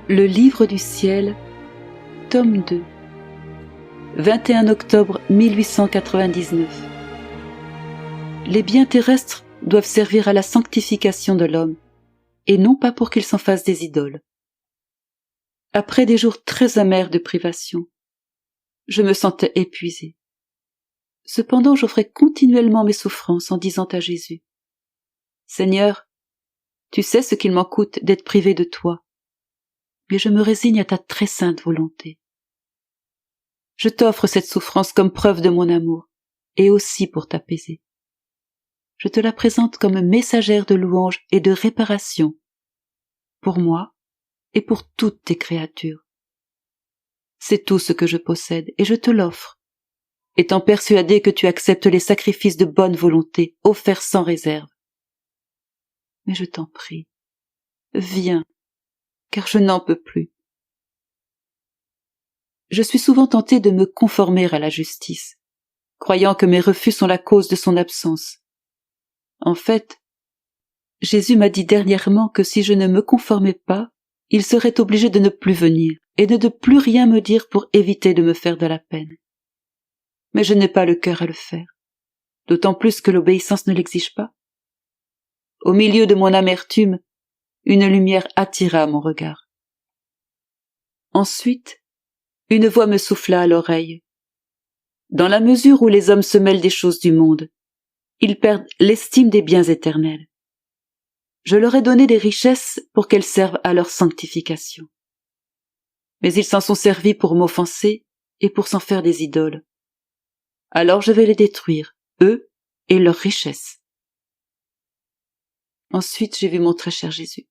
Le livre du ciel, tome 2, 21 octobre 1899. Les biens terrestres doivent servir à la sanctification de l'homme, et non pas pour qu'il s'en fasse des idoles. Après des jours très amers de privation, je me sentais épuisé. Cependant, j'offrais continuellement mes souffrances en disant à Jésus: Seigneur, tu sais ce qu'il m'en coûte d'être privé de toi, mais je me résigne à ta très sainte volonté. Je t'offre cette souffrance comme preuve de mon amour, et aussi pour t'apaiser. Je te la présente comme messagère de louange et de réparation, pour moi et pour toutes tes créatures. C'est tout ce que je possède, et je te l'offre, étant persuadé que tu acceptes les sacrifices de bonne volonté offerts sans réserve. Mais je t'en prie, viens, car je n'en peux plus. Je suis souvent tenté de me conformer à la justice, croyant que mes refus sont la cause de son absence. En fait, Jésus m'a dit dernièrement que si je ne me conformais pas, il serait obligé de ne plus venir et de ne plus rien me dire pour éviter de me faire de la peine. Mais je n'ai pas le cœur à le faire, d'autant plus que l'obéissance ne l'exige pas. Au milieu de mon amertume, une lumière attira mon regard. Ensuite, une voix me souffla à l'oreille. Dans la mesure où les hommes se mêlent des choses du monde, ils perdent l'estime des biens éternels. Je leur ai donné des richesses pour qu'elles servent à leur sanctification. Mais ils s'en sont servis pour m'offenser et pour s'en faire des idoles. Alors je vais les détruire, eux et leurs richesses. Ensuite j'ai vu mon très cher Jésus.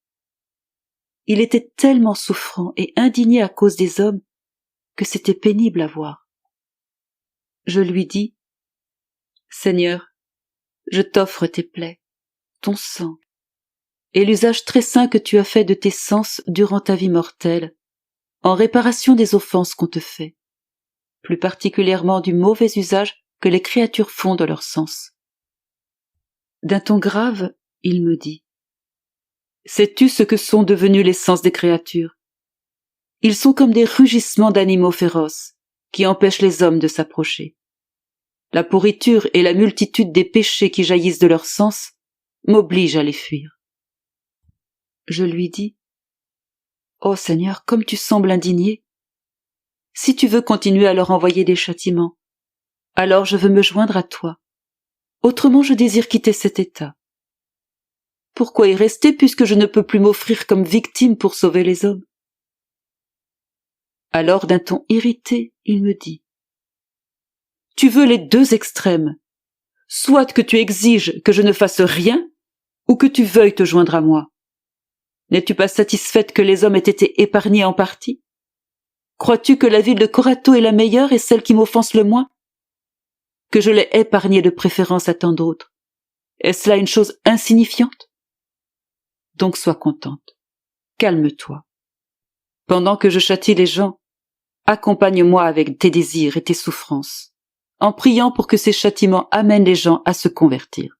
Il était tellement souffrant et indigné à cause des hommes que c'était pénible à voir. Je lui dis: Seigneur, je t'offre tes plaies, ton sang, et l'usage très saint que tu as fait de tes sens durant ta vie mortelle, en réparation des offenses qu'on te fait, plus particulièrement du mauvais usage que les créatures font de leurs sens. D'un ton grave, il me dit: Sais-tu ce que sont devenus les sens des créatures? Ils sont comme des rugissements d'animaux féroces, qui empêchent les hommes de s'approcher. La pourriture et la multitude des péchés qui jaillissent de leurs sens m'obligent à les fuir. Je lui dis: Ô Seigneur, comme tu sembles indigné, si tu veux continuer à leur envoyer des châtiments, alors je veux me joindre à toi. Autrement je désire quitter cet état. Pourquoi y rester puisque je ne peux plus m'offrir comme victime pour sauver les hommes? Alors d'un ton irrité, il me dit: Tu veux les deux extrêmes, soit que tu exiges que je ne fasse rien, ou que tu veuilles te joindre à moi. N'es-tu pas satisfaite que les hommes aient été épargnés en partie? Crois-tu que la ville de Corato est la meilleure et celle qui m'offense le moins? Que je l'ai épargnée de préférence à tant d'autres, est-ce là une chose insignifiante? Donc sois contente, calme-toi. Pendant que je châtie les gens, accompagne-moi avec tes désirs et tes souffrances, en priant pour que ces châtiments amènent les gens à se convertir.